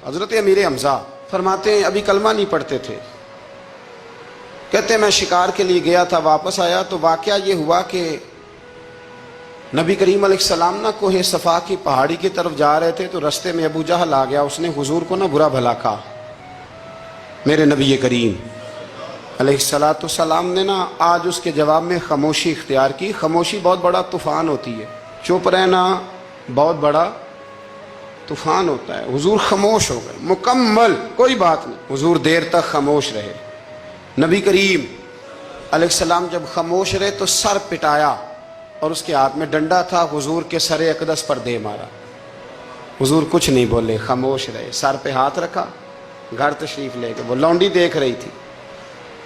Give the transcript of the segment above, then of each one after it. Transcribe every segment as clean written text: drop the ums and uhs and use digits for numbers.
حضرت امیر حمزہ فرماتے ہیں ابھی کلمہ نہیں پڑھتے تھے، کہتے ہیں میں شکار کے لیے گیا تھا، واپس آیا تو واقعہ یہ ہوا کہ نبی کریم علیہ السلام نہ کوہ صفا کی پہاڑی کی طرف جا رہے تھے تو رستے میں ابو جہل آ گیا، اس نے حضور کو نہ برا بھلا کہا۔ میرے نبی کریم علیہ السلام نے نا آج اس کے جواب میں خاموشی اختیار کی۔ خاموشی بہت بڑا طوفان ہوتی ہے، چپ رہنا بہت بڑا طوفان ہوتا ہے۔ حضور خاموش ہو گئے، مکمل کوئی بات نہیں، حضور دیر تک خاموش رہے۔ نبی کریم علیہ السلام جب خاموش رہے تو سر پٹایا اور اس کے ہاتھ میں ڈنڈا تھا، حضور کے سر اقدس پر دے مارا۔ حضور کچھ نہیں بولے، خاموش رہے، سر پہ ہاتھ رکھا، گھر تشریف لے گئے۔ وہ لونڈی دیکھ رہی تھی،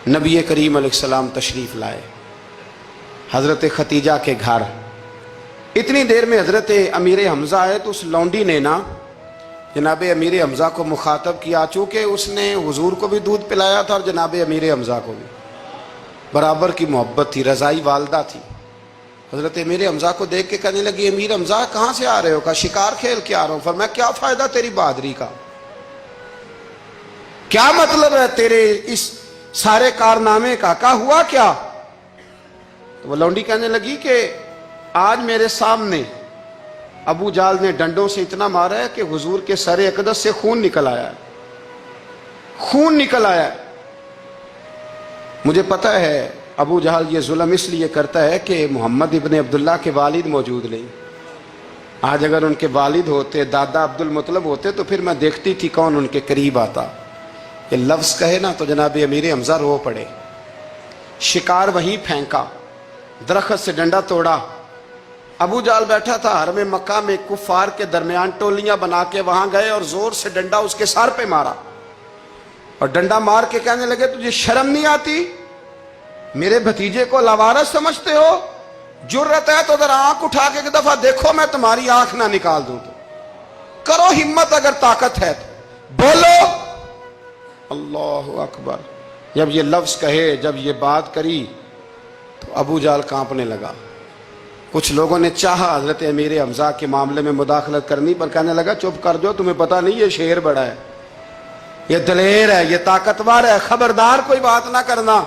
نبی کریم علیہ السلام تشریف لائے حضرت ختیجہ کے گھر۔ اتنی دیر میں حضرت امیر حمزہ آئے تو اس لونڈی نے نا جناب امیر حمزہ کو مخاطب کیا، چونکہ اس نے حضور کو بھی دودھ پلایا تھا اور جناب امیر حمزہ کو بھی برابر کی محبت تھی، رضائی والدہ تھی۔ حضرت امیر حمزہ کو دیکھ کے کہنے لگی امیر حمزہ کہاں سے آ رہے ہو؟ کہا شکار کھیل کے آ رہا ہوں۔ فرمایا کیا فائدہ تیری بہادری کا، کیا مطلب ہے تیرے اس سارے کارنامے کا، کہا ہوا کیا؟ تو وہ لونڈی کہنے لگی کہ آج میرے سامنے ابو جال نے ڈنڈوں سے اتنا مارا ہے کہ حضور کے سر اقدس سے خون نکل آیا ہے، خون نکل آیا ہے۔ مجھے پتہ ہے ابو جہل یہ ظلم اس لیے کرتا ہے کہ محمد ابن عبداللہ کے والد موجود نہیں۔ آج اگر ان کے والد ہوتے، دادا عبد المطلب ہوتے تو پھر میں دیکھتی تھی کون ان کے قریب آتا۔ یہ لفظ کہے نا تو جناب امیر حمزہ رو پڑے، شکار وہیں پھینکا، درخت سے ڈنڈا توڑا۔ ابو جال بیٹھا تھا حرم مکہ میں، کفار کے درمیان ٹولیاں بنا کے وہاں گئے اور زور سے ڈنڈا اس کے سر پہ مارا، اور ڈنڈا مار کے کہنے لگے تجھے شرم نہیں آتی؟ میرے بھتیجے کو لاوارث سمجھتے ہو؟ جرت ہے تو ذرا آنکھ اٹھا کے ایک دفعہ دیکھو، میں تمہاری آنکھ نہ نکال دوں تو کرو ہمت، اگر طاقت ہے تو بولو۔ اللہ اکبر۔ جب یہ لفظ کہے، جب یہ بات کری تو ابو جال کانپنے لگا۔ کچھ لوگوں نے چاہا حضرت امیر حمزہ کے معاملے میں مداخلت کرنی، پر کہنے لگا چپ کر جو، تمہیں پتہ نہیں یہ شیر بڑا ہے، یہ دلیر ہے، یہ طاقتور ہے، خبردار کوئی بات نہ کرنا۔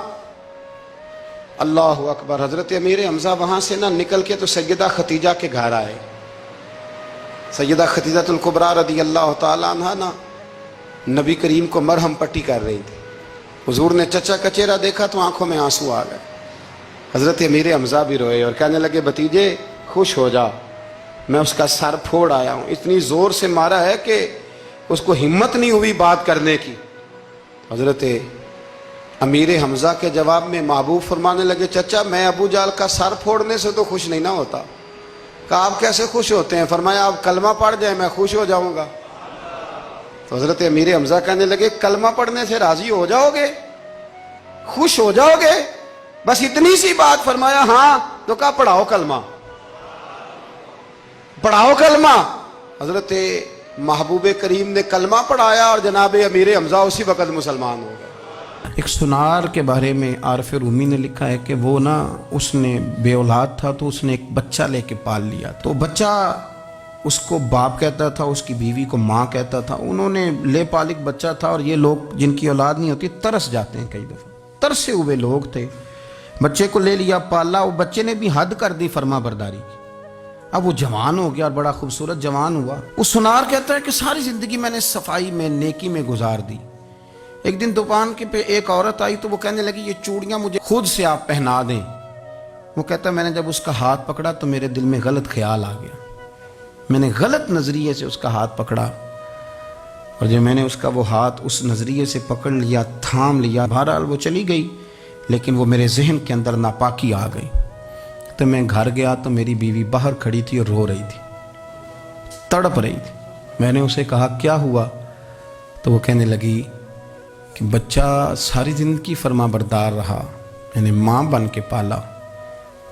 اللہ اکبر۔ حضرت امیر حمزہ وہاں سے نہ نکل کے تو سیدہ ختیجہ کے گھر آئے۔ سیدہ ختیجہ الکبریٰ رضی اللہ تعالیٰ عنہ نا نبی کریم کو مرہم پٹی کر رہی تھی۔ حضور نے چچا کا چہرہ دیکھا تو آنکھوں میں آنسو آ گئے۔ حضرت امیر حمزہ بھی روئے اور کہنے لگے بھتیجے خوش ہو جا، میں اس کا سر پھوڑ آیا ہوں۔ اتنی زور سے مارا ہے کہ اس کو ہمت نہیں ہوئی بات کرنے کی۔ حضرت امیر حمزہ کے جواب میں محبوب فرمانے لگے چچا میں ابو جال کا سر پھوڑنے سے تو خوش نہیں نہ ہوتا۔ کہا آپ کیسے خوش ہوتے ہیں؟ فرمایا آپ کلمہ پڑھ جائیں میں خوش ہو جاؤں گا۔ تو حضرت امیر حمزہ کہنے لگے کلمہ پڑھنے سے راضی ہو جاؤ گے، خوش ہو جاؤ گے، بس اتنی سی بات؟ فرمایا ہاں۔ تو کہا پڑھاؤ کلمہ، پڑھاؤ کلمہ۔ حضرت محبوب کریم نے کلمہ پڑھایا اور جناب امیر حمزہ اسی وقت مسلمان ہو گئے۔ ایک سنار کے بارے میں عارف رومی نے لکھا ہے کہ وہ نا اس نے بے اولاد تھا تو اس نے ایک بچہ لے کے پال لیا، تو بچہ اس کو باپ کہتا تھا، اس کی بیوی کو ماں کہتا تھا۔ انہوں نے لے پالک بچہ تھا، اور یہ لوگ جن کی اولاد نہیں ہوتی ترس جاتے ہیں، کئی دفعہ ترسے ہوئے لوگ تھے۔ بچے کو لے لیا، پالا، وہ بچے نے بھی حد کر دی فرما برداری کی۔ اب وہ جوان ہو گیا اور بڑا خوبصورت جوان ہوا۔ وہ سنار کہتا ہے کہ ساری زندگی میں نے صفائی میں، نیکی میں گزار دی۔ ایک دن دکان کے پہ ایک عورت آئی تو وہ کہنے لگی یہ چوڑیاں مجھے خود سے آپ پہنا دیں۔ وہ کہتا ہے میں نے جب اس کا ہاتھ پکڑا تو میرے دل میں غلط خیال آ گیا، میں نے غلط نظریے سے اس کا ہاتھ پکڑا، اور جب میں نے اس کا وہ ہاتھ اس نظریے سے پکڑ لیا، تھام لیا، بہرحال وہ چلی گئی، لیکن وہ میرے ذہن کے اندر ناپاکی آ گئی۔ تو میں گھر گیا تو میری بیوی باہر کھڑی تھی اور رو رہی تھی، تڑپ رہی تھی۔ میں نے اسے کہا کیا ہوا؟ تو وہ کہنے لگی کہ بچہ ساری زندگی فرما بردار رہا، میں نے ماں بن کے پالا،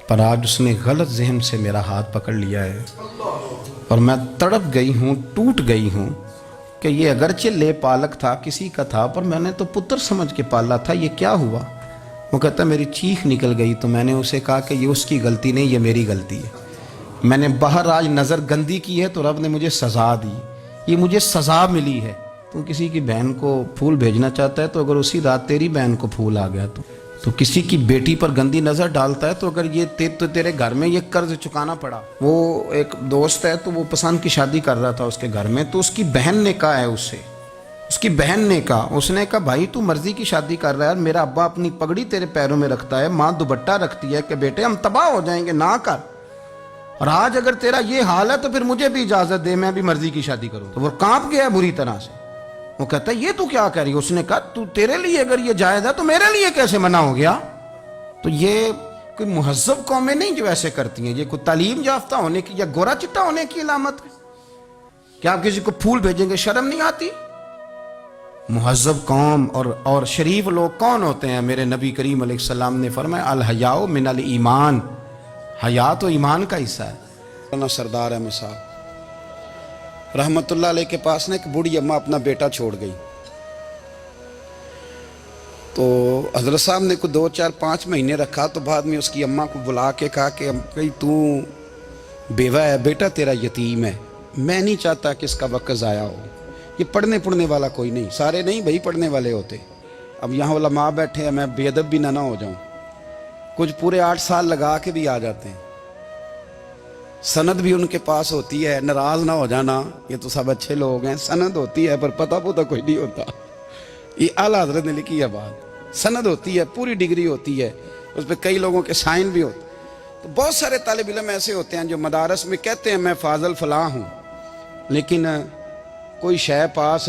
پر آج اس نے غلط ذہن سے میرا ہاتھ پکڑ لیا ہے، اور میں تڑپ گئی ہوں، ٹوٹ گئی ہوں کہ یہ اگرچہ لے پالک تھا، کسی کا تھا، پر میں نے تو پتر سمجھ کے پالا تھا، یہ کیا ہوا؟ وہ کہتا میری چیخ نکل گئی۔ تو میں نے اسے کہا کہ یہ اس کی غلطی نہیں، یہ میری غلطی ہے، میں نے باہر آج نظر گندی کی ہے تو رب نے مجھے سزا دی، یہ مجھے سزا ملی ہے، तू किसी की बहन को फूल भेजना चाहता है तो अगर उसी रात तेरी बहन को फूल आ गया तो किसी की बेटी पर गंदी नज़र डालता है तो अगर ये तो तेरे घर में ये कर्ज चुकाना पड़ा। वो एक दोस्त है तो वो पसंद की शादी कर रहा था उसके घर में, तो उसकी बहन ने कहा है उससे, उसकी बहन ने कहा, उसने कहा भाई तू मर्जी की शादी कर रहा है, मेरा अब्बा अपनी पगड़ी तेरे पैरों में रखता है, माँ दुपट्टा रखती है कि बेटे हम तबाह हो जाएंगे ना कर, और आज अगर तेरा ये हाल है तो फिर मुझे भी इजाजत दे, मैं भी मर्जी की शादी करूँ। तो वो कांप गया बुरी तरह से। वो कहता है ये तू क्या कह रही है? उसने कहा तू तेरे लिए अगर ये जायज है तो मेरे लिए कैसे मना हो गया? तो ये कोई मुहज्जब कौमें नहीं जो ऐसे करती हैं, ये कोई तालीम याफ्ता होने की या गोरा चिट्टा होने की अलामत है? क्या आप किसी को फूल भेजेंगे, शर्म नहीं आती? मुहज्जब कौम और शरीफ लोग कौन होते हैं? मेरे नबी करीम अलैहिस्सलाम ने फरमाया अल हयाउ मिनल ईमान, हया तो ईमान का हिस्सा है। सरदार अहमद साहब रहमतुल्लाह अलैह के पास ना एक बूढ़ी अम्मा अपना बेटा छोड़ गई, तो हजरत साहब ने को 2, 4, 5 महीने रखा, तो बाद में उसकी अम्मा को बुला के कहा कि तू बेवा है, बेटा तेरा यतीम है, मैं नहीं चाहता कि इसका वक्त ज़ाया हो, ये पढ़ने वाला कोई नहीं, सारे नहीं भाई पढ़ने वाले होते, अब यहाँ उलमा बैठे हैं, मैं बेअदब भी ना हो जाऊँ, कुछ पूरे 8 साल लगा के भी आ जाते हैं, सनद भी उनके पास होती है, नाराज ना हो जाना, ये तो सब अच्छे लोग हैं, सनद होती है पर पता पुता कोई नहीं होता, ये आला हजरत ने लिखी है बात, सनद होती है, पूरी डिग्री होती है, उस पर कई लोगों के साइन भी होते। तो बहुत सारे तालिब इल्म ऐसे होते हैं जो मदारस में कहते हैं मैं फाजल फलां हूँ, लेकिन कोई शय पास,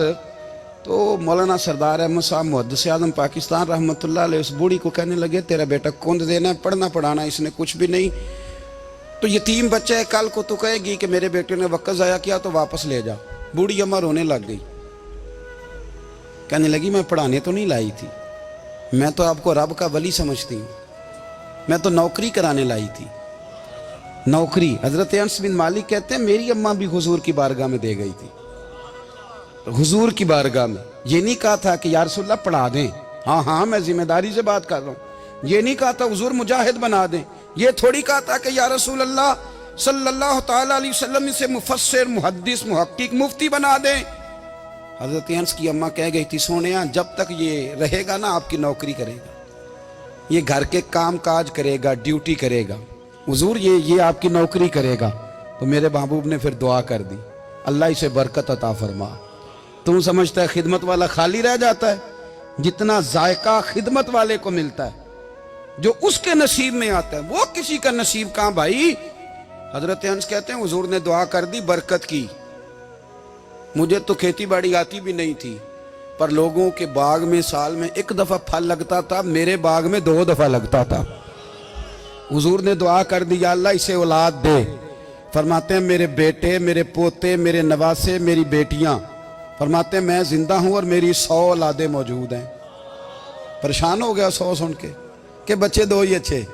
तो मौलाना सरदार अहमद साहब मुहद्दिस आज़म पाकिस्तान रहमतुल्लाह अलैह उस बूढ़ी को कहने लगे तेरा बेटा कौन देना है, पढ़ना पढ़ाना इसने कुछ भी नहीं, तो यतीम बच्चा है, कल को तो कहेगी कि मेरे बेटे ने वक्त ज़ाया किया तो वापस ले जा। बूढ़ी अम्मा रोने लग गई, कहने लगी मैं पढ़ाने तो नहीं लाई थी, मैं तो आपको रब का वली समझती हूँ, मैं तो नौकरी कराने लाई थी, नौकरी। हजरत अनस बिन मालिक कहते हैं मेरी अम्मा भी हुजूर की बारगाह में दे गई थी, हुजूर की बारगाह में, ये नहीं कहा था कि या रसूलल्लाह पढ़ा दें, हाँ हाँ मैं जिम्मेदारी से बात कर रहा हूँ, ये नहीं कहा था हुजूर मुजाहिद बना दें, ये थोड़ी कहा था कि या रसूलल्लाह सल्लल्लाहु ताला अलैहि वसल्लम से मुफस्सिर मुहद्दिस मुहक्किक मुफ्ती बना दें। हजरत अनस की अम्मा कह गई थी सोनिया जब तक ये रहेगा ना आपकी नौकरी करेगा, ये घर के काम काज करेगा, ड्यूटी करेगा, हुजूर ये आपकी नौकरी करेगा। तो मेरे महबूब ने फिर दुआ कर दी अल्लाह इसे बरकत अता फरमा। तुम समझता है खिदमत वाला खाली रह जाता है? जितना जायका खिदमत वाले को मिलता है, जो उसके नसीब में आता है, वो किसी का नसीब कहां भाई। हजरत अनस कहते हैं हुजूर ने दुआ कर दी, बरकत की। मुझे तो खेती बाड़ी आती भी नहीं थी, पर लोगों के बाग में साल में 1 दफा फल लगता था, मेरे बाग में 2 दफा लगता था। हुजूर ने दुआ कर दी अल्लाह इसे औलाद दे। फरमाते हैं मेरे बेटे, मेरे पोते, मेरे नवासे, मेरी बेटियां, फरमाते हैं मैं जिंदा हूं और मेरी 100 औलादें मौजूद हैं। परेशान हो गया 100 सुन के बच्चे 2 ही अच्छे,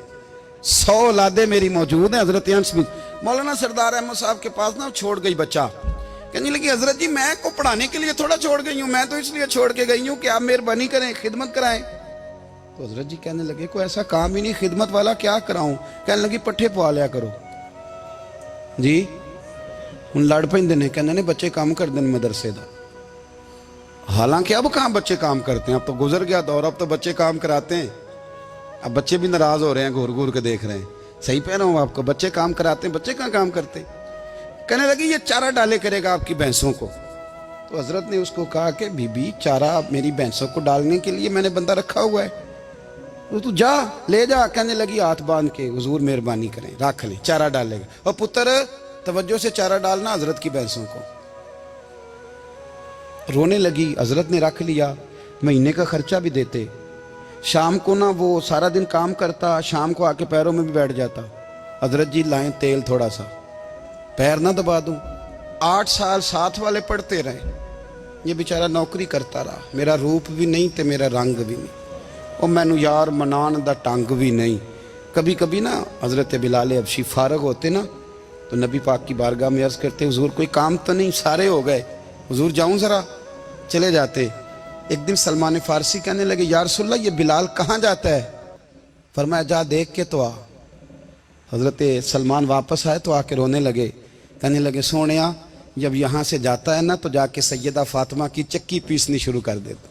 100 औलादें मेरी मौजूद हैं। हजरत अनस बिन मौलाना सरदार अहमद साहब के पास ना छोड़ गई बच्चा, कहने लगी हजरत जी मैं को पढ़ाने के लिए थोड़ा छोड़ गई हूँ, मैं तो इसलिए छोड़ के गई हूँ कि आप मेहरबानी करें, खिदमत कराएं। तो हजरत जी कहने लगे कोई ऐसा काम ही नहीं, खिदमत वाला क्या कराऊं? कहने लगी पट्ठे पवा लिया करो जी। हूँ लड़ पेंदे ने, कहने ने बच्चे काम कर दें मदरसे का। हालांकि अब कहाँ बच्चे काम करते हैं, अब तो गुजर गया दौर, अब तो बच्चे काम कराते हैं। अब बच्चे भी नाराज हो रहे हैं, घूर घूर के देख रहे हैं। सही कह रहा हूँ आपको, बच्चे काम कराते हैं, बच्चे कहाँ काम करते। कहने लगी ये चारा डाले करेगा आपकी भैंसों को। तो हजरत ने उसको कहा कि बीबी चारा मेरी भैंसों को डालने के लिए मैंने बंदा रखा हुआ है, तो तू जा ले जा। कहने लगी हाथ बांध के हुजूर मेहरबानी करें रख ले, चारा डालेगा। और पुत्र तवज्जो से चारा डालना हजरत की भैंसों को। रोने लगी, हजरत ने रख लिया, महीने का खर्चा भी देते। शाम को ना वो सारा दिन काम करता, शाम को आके पैरों में भी बैठ जाता, हजरत जी लाएं तेल थोड़ा सा, पैर ना दबा दूं। 8 साल साथ वाले पढ़ते रहे, ये बेचारा नौकरी करता रहा, मेरा रूप भी नहीं ते मेरा रंग भी नहीं, और मैनू यार मनान दा टंग भी नहीं। कभी कभी ना हजरत बिलाल हबशी फारग होते ना, तो नबी पाक की बारगाह में अर्ज करते हुजूर कोई काम तो नहीं, सारे हो गए, हुजूर जाऊं जरा, चले जाते। एक दिन सलमान फारसी कहने लगे या रसूलल्लाह ये बिलाल कहाँ जाता है? फरमाया जा देख के तो आ। हजरत सलमान वापस आए तो आके रोने लगे, कहने लगे सोनिया जब यहाँ से जाता है ना तो जाके सैयदा फातिमा की चक्की पीसनी शुरू कर देता,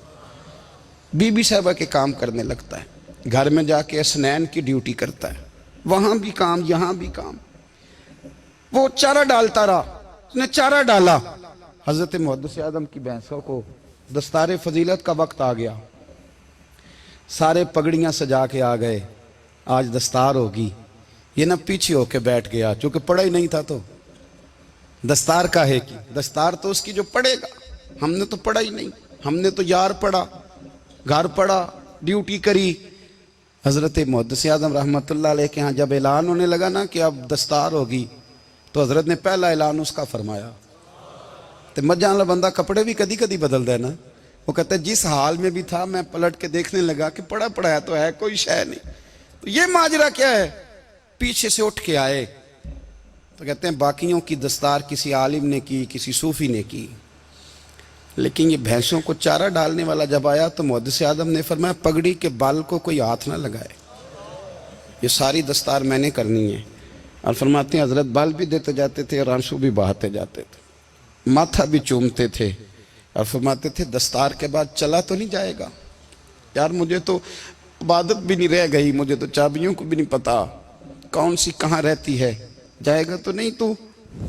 बीबी साहबा के काम करने लगता है, घर में जाके स्नैन की ड्यूटी करता है, वहाँ भी काम यहाँ भी काम। वो चारा डालता रहा, उसने चारा डाला, हज़रत मुहद्दिस आदम की भैंसों को दस्तार फजीलत का वक्त आ गया, सारे पगड़ियाँ सजा के आ गए, आज दस्तार होगी। ये ना पीछे होके बैठ गया, चूँकि पढ़ा ही नहीं था तो दस्तार काहे की, दस्तार तो उसकी जो पढ़ेगा, हमने तो पढ़ा ही नहीं, हमने तो यार पढ़ा, घर पढ़ा, ड्यूटी करी। हज़रत मुहद्दिस आदम रहमतुल्लाह अलैह के यहाँ जब ऐलान होने लगा ना कि अब दस्तार होगी, तो हज़रत ने पहला ऐलान उसका फरमाया। तो मजान वाला बंदा कपड़े भी कदी कदी बदल दे ना, वो कहता है जिस हाल में भी था मैं पलट के देखने लगा कि पढ़ा पढ़ाया तो है, कोई शय नहीं, तो ये माजरा क्या है। पीछे से उठ के आए तो कहते हैं बाकियों की दस्तार किसी आलिम ने की, किसी सूफी ने की, लेकिन ये भैंसों को चारा डालने वाला जब आया तो मुहद्दिस आदम ने फरमाया पगड़ी के बाल को कोई हाथ ना लगाए, ये सारी दस्तार मैंने करनी है। और फरमाते हैं हजरत बाल भी देते जाते थे और आंसू भी बहाते जाते थे, माथा भी चूमते थे और फरमाते थे दस्तार के बाद चला तो नहीं जाएगा यार, मुझे तो इबादत भी नहीं रह गई, मुझे तो चाबियों को भी नहीं पता कौन सी कहाँ रहती है, जाएगा तो नहीं तू।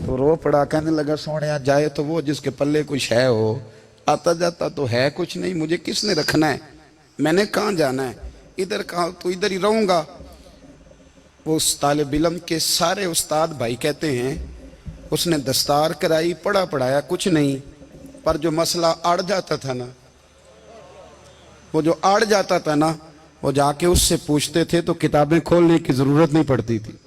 तो रो पड़ा, कहने लगा सोने जाए तो वो जिसके पल्ले कुछ है हो, आता जाता तो है कुछ नहीं, मुझे किसने रखना है, मैंने कहाँ जाना है, इधर कहाँ, तो इधर ही रहूँगा। वो उस तालिब इल्म के सारे उस्ताद भाई कहते हैं उसने दस्तार कराई, पढ़ा पढ़ाया कुछ नहीं, पर जो मसला अड़ जाता था ना, वो जो अड़ जाता था ना, वो जाके उससे पूछते थे तो किताबें खोलने की ज़रूरत नहीं पड़ती थी।